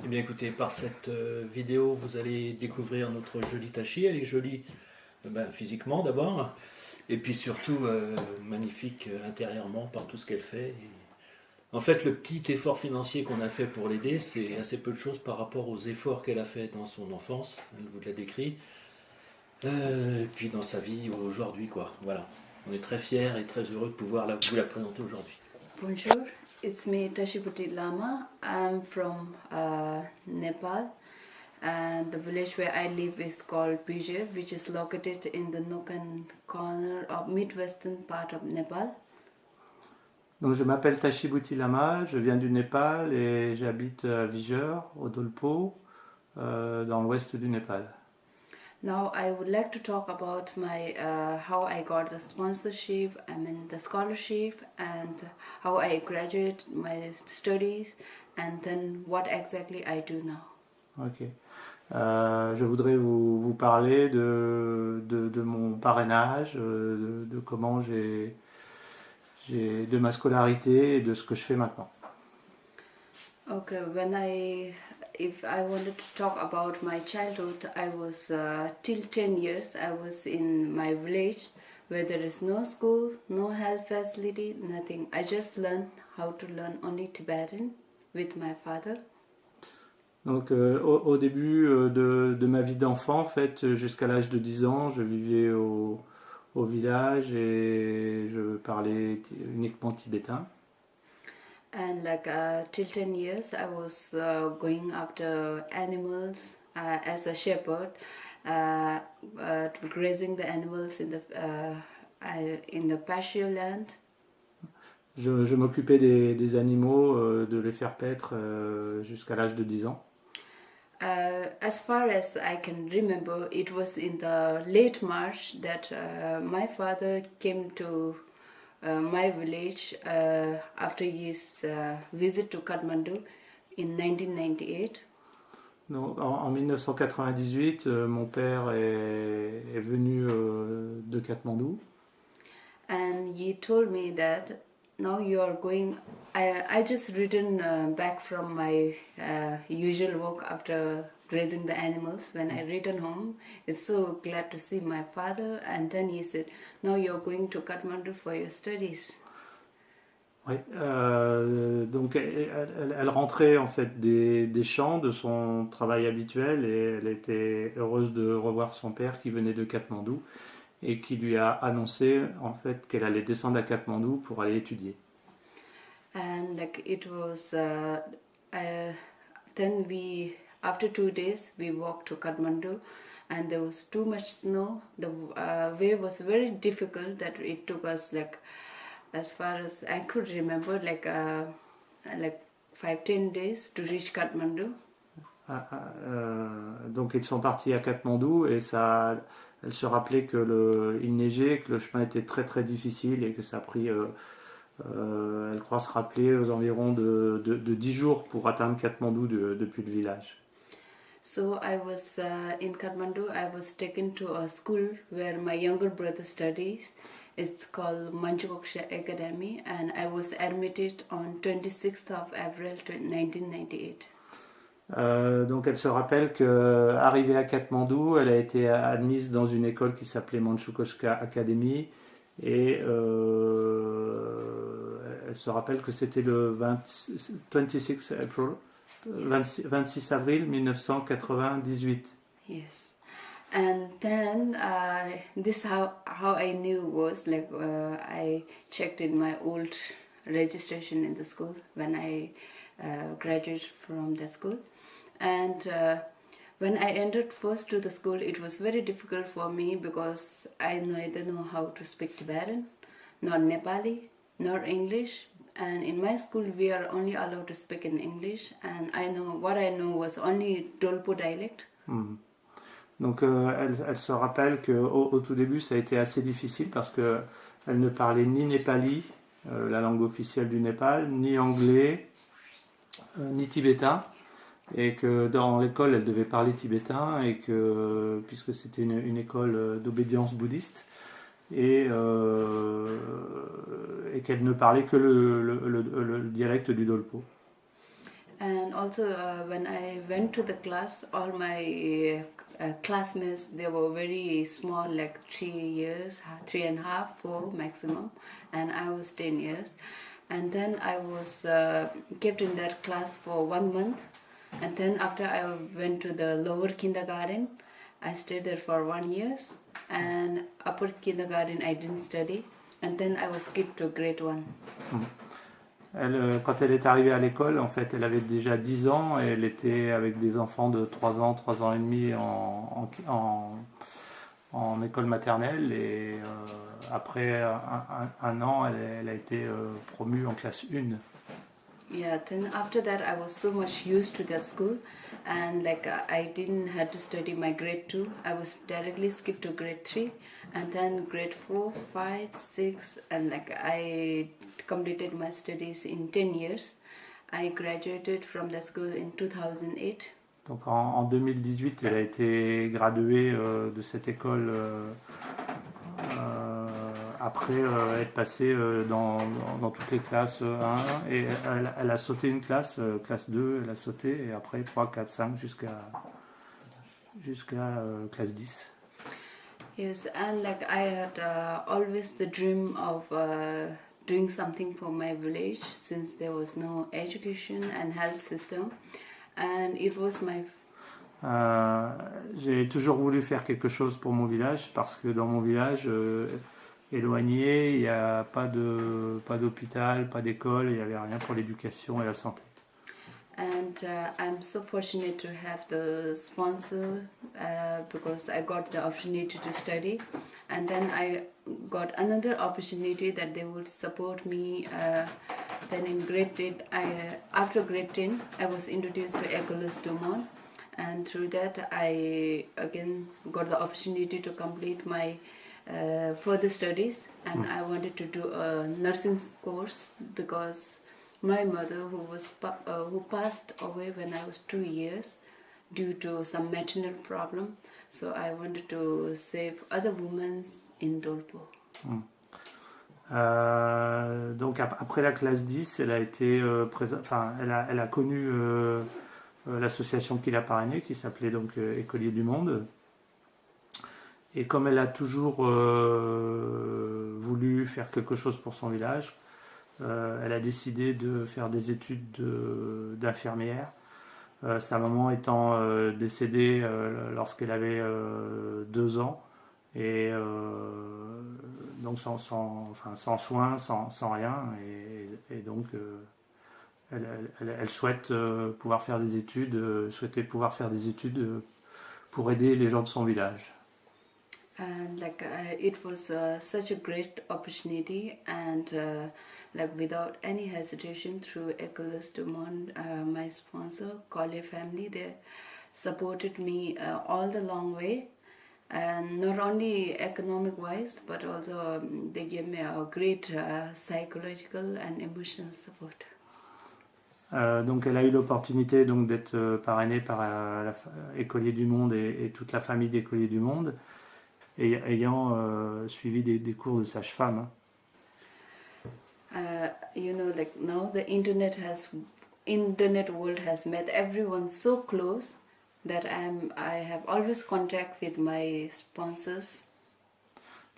Eh bien écoutez, par cette vidéo, vous allez découvrir notre jolie Tachi. Elle est jolie physiquement d'abord, et puis surtout magnifique intérieurement par tout ce qu'elle fait. Et en fait, le petit effort financier qu'on a fait pour l'aider, c'est assez peu de choses par rapport aux efforts qu'elle a fait dans son enfance, elle vous l'a décrit, et puis dans sa vie aujourd'hui, quoi. Voilà. On est très fiers et très heureux de pouvoir vous la présenter aujourd'hui. Bonjour, it's me Tashibhuti Lama. I'm from Nepal, and the village where I live is called Bijir, which is located in the nook and corner of midwestern part of Nepal. Donc, je m'appelle Tashibhuti Lama, je viens du Népal et j'habite à Vijor, au Dolpo, dans l'ouest du Népal. Now I would like to talk about my how I got the sponsorship, the scholarship, and how I graduated my studies, and then what exactly I do now. Ok. Je voudrais vous parler de mon parrainage, de comment de ma scolarité et de ce que je fais maintenant. Okay, if I wanted to talk about my childhood, I was till 10 years I was in my village where there is no school, no health facility, nothing. I just learned how to learn only Tibetan with my father. Donc au début de ma vie d'enfant, en fait, jusqu'à l'âge de 10 ans, je vivais au village et je parlais uniquement tibétain. And till 10 years I was going after animals as a shepherd, grazing the animals in the pasture land. Je m'occupais des animaux, de les faire paître jusqu'à l'âge de 10 ans. As far as I can remember, it was in the late March that my father came to my village after his visit to Kathmandu in 1998. Donc, en 1998, mon père est venu de Katmandou. And he told me that now you are going. I just returned back from my usual walk after grazing the animals. When I returned home, it's so glad to see my father. And then he said, now you are going to Kathmandu for your studies. Oui, donc elle rentrait en fait des champs de son travail habituel et elle était heureuse de revoir son père qui venait de Katmandou et qui lui a annoncé en fait qu'elle allait descendre à Katmandou pour aller étudier. And it was then after 2 days we walked to Kathmandu, and there was too much snow. The way was very difficult that it took us as far as I could remember 5-10 days to reach Kathmandu. Donc ils sont partis à Katmandou et elle se rappelait il neigeait, que le chemin était très très difficile et que ça a pris, elle croit se rappeler, aux environs de 10 jours pour atteindre Katmandou depuis le village. So I was in Kathmandu. I was taken to a school where my younger brother studies. It's called Manjukoksha Academy, and I was admitted on 26th of April 1998. Donc elle se rappelle qu'arrivée à Katmandou, elle a été admise dans une école qui s'appelait Manchukoshka Academy et elle se rappelle que c'était le 26 avril 1998. Yes. And then this how I knew was I checked in my old registration in the school when I graduated from the school, and when I entered first to the school, it was very difficult for me because I neither know how to speak Tibetan, nor Nepali, nor English. And in my school, we are only allowed to speak in English, and what I know was only Dolpo dialect. Donc elle se rappelle qu'au tout début ça a été assez difficile parce qu'elle ne parlait ni népali, la langue officielle du Népal, ni anglais, ni tibétain, et que dans l'école elle devait parler tibétain et que puisque c'était une école d'obédience bouddhiste et qu'elle ne parlait que le dialecte du Dolpo. And also when I went to the class, all my classmates, they were very small, like 3 years, 3.5, 4 maximum, and I was 10 years. And then I was kept in that class for 1 month, and then after I went to the lower kindergarten, I stayed there for 1 year, and upper kindergarten I didn't study, and then I was skipped to grade 1. Quand elle est arrivée à l'école, en fait, elle avait déjà 10 ans et elle était avec des enfants de 3 ans, 3 ans et demi en école maternelle. Et après un an, elle a été promue en classe 1. Yeah, then after that I was so much used to that school, and like I didn't have to study my grade 2. I was directly skipped to grade 3, and then grade 4, 5, 6, and like I completed my studies in 10 years. I graduated from the school in 2008. Donc en 2018, elle a été graduée de cette école après être passée dans toutes les classes 1 et elle a sauté une classe, classe 2, elle a sauté et après 3, 4, 5 jusqu'à classe 10. Yes, and like I had always the dream of doing something for my village since there was no education and health system, and it was my j'ai toujours voulu faire quelque chose pour mon village parce que dans mon village éloigné, il n'y a pas d'hôpital, pas d'école, il n'y avait rien pour l'éducation et la santé. And I'm so fortunate to have the sponsor because I got the opportunity to study, and then I got another opportunity that they would support me. Then in grade 10, after grade 10, I was introduced to École du Monde, and through that I again got the opportunity to complete my further studies, and I wanted to do a nursing course because my mother, who passed away when I was 2 years due to some maternal problem, so I wanted to save other women in Dolpo. Donc après la classe 10, elle a été elle a connu l'association qui l'a parrainée, qui s'appelait donc Écoliers du Monde. Et comme elle a toujours voulu faire quelque chose pour son village, elle a décidé de faire des études d'infirmière. Sa maman étant décédée lorsqu'elle avait 2 ans, et donc sans soins, sans rien, et donc elle souhaite pouvoir faire des études, souhaitait pouvoir faire des études pour aider les gens de son village. And like it was such a great opportunity, and like without any hesitation, through École du Monde, my sponsor, Collier family, they supported me all the long way, and not only economic wise, but also they gave me a great psychological and emotional support. Donc elle a eu l'opportunité donc d'être parrainée par Écoliers du Monde et toute la famille d'Écoliers du Monde, et ayant suivi des cours de sage-femme. You know, like now the internet world has made everyone so close that I have always contact with my sponsors.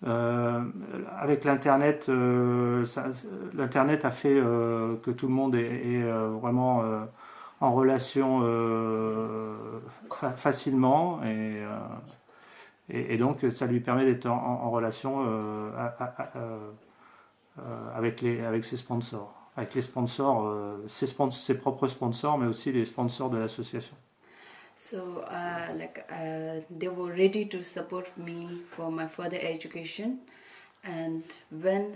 Avec l'internet, l'internet a fait que tout le monde est vraiment en relation facilement, et donc ça lui permet d'être en relation avec ses sponsors, avec les sponsors, ses propres sponsors, mais aussi les sponsors de l'association. So they were ready to support me for my further education, and when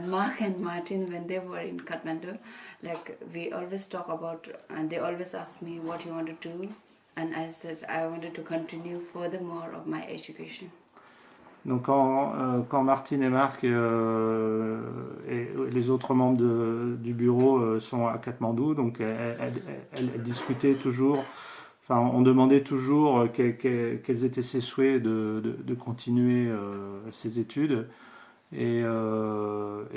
Mark and Martin, when they were in Kathmandu, like we always talk about, and they always ask me what you want to do, and I said I wanted to continue furthermore of my education. Donc quand Martine et Marc et les autres membres du bureau sont à Katmandou, donc elles discutaient toujours, enfin on demandait toujours quels étaient ses souhaits de continuer ses études, Et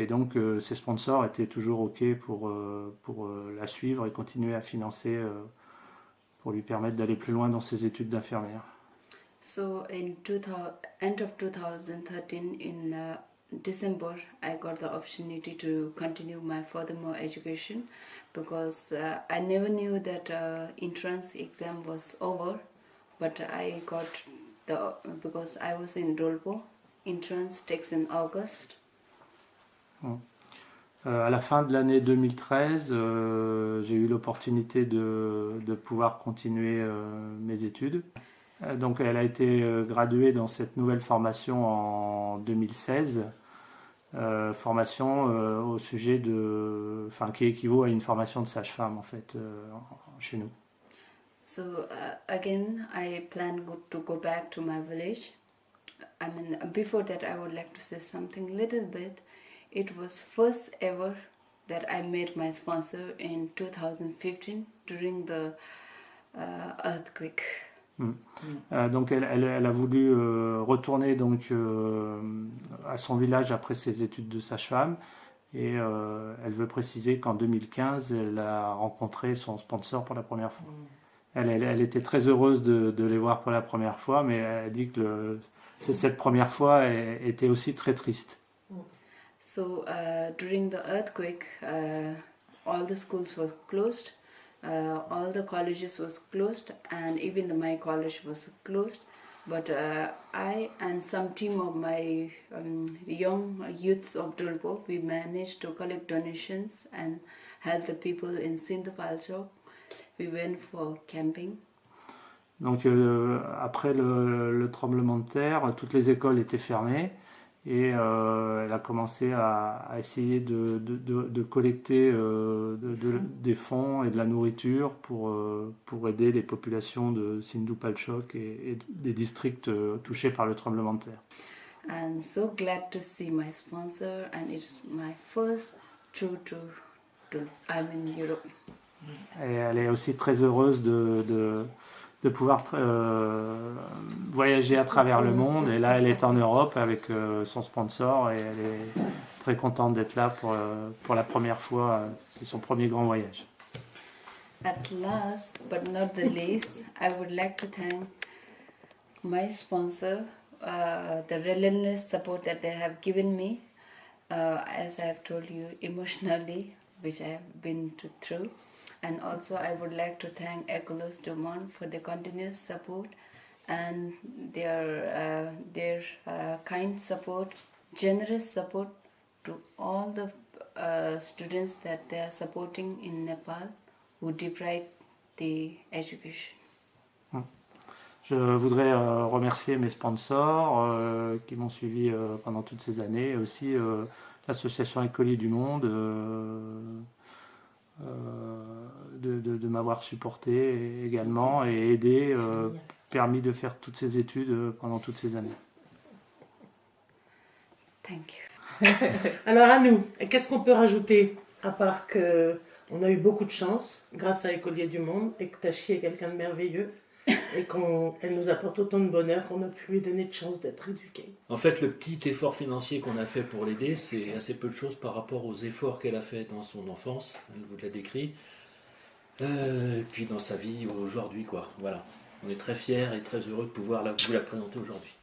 donc ses sponsors étaient toujours OK pour la suivre et continuer à financer pour lui permettre d'aller plus loin dans ses études d'infirmière. So in end of 2013, in December, I got the opportunity to continue my furthermore education because I never knew that entrance exam was over, but I got because I was in Dolpo. Entrance takes in August. À la fin de l'année 2013, j'ai eu l'opportunité de pouvoir continuer mes études. Donc elle a été graduée dans cette nouvelle formation en 2016, formation au sujet qui équivaut à une formation de sage-femme en fait chez nous. So again, I plan to go back to my village. I mean, before that, I would like to say something little bit. It was first ever that I met my sponsor in 2015 during the earthquake. Donc elle a voulu retourner donc, à son village après ses études de sage-femme et elle veut préciser qu'en 2015 elle a rencontré son sponsor pour la première fois. Elle était très heureuse de les voir pour la première fois, mais elle a dit que cette première fois était aussi très triste. So during the earthquake, all the schools were closed, all the colleges was closed, and even my college was closed. But I and some team of my young youths of Dolpo, we managed to collect donations and help the people in Sindhupalchok. We went for camping. Donc après le tremblement de terre, toutes les écoles étaient fermées et elle a commencé à essayer de collecter des fonds et de la nourriture pour aider les populations de Sindhupalchok et des districts touchés par le tremblement de terre. And so glad to see my sponsor, and it's my first true tour to Europe. Et elle est aussi très heureuse de pouvoir voyager à travers le monde. Et là, elle est en Europe avec son sponsor et elle est très contente d'être là pour la première fois. C'est son premier grand voyage. At last, but not the least, I would like to thank my sponsor, the relentless support that they have given me, as I have told you, emotionally, which I have been through. And also I would like to thank Ecolos Dumont for the continuous support and their kind support, generous support to all the students that they are supporting in Nepal who deprived the education. Je voudrais remercier mes sponsors qui m'ont suivi pendant toutes ces années et aussi l'association Écoliers du Monde de m'avoir supporté également et aidé, permis de faire toutes ces études pendant toutes ces années. Thank you. Alors à nous, qu'est-ce qu'on peut rajouter à part qu'on a eu beaucoup de chance grâce à Écoliers du Monde et que Tachi est quelqu'un de merveilleux et qu'elle nous apporte autant de bonheur qu'on a pu lui donner de chance d'être éduquée. En fait, le petit effort financier qu'on a fait pour l'aider, c'est assez peu de choses par rapport aux efforts qu'elle a fait dans son enfance, elle vous l'a décrit, et puis dans sa vie aujourd'hui, quoi. Voilà. On est très fiers et très heureux de pouvoir vous la présenter aujourd'hui.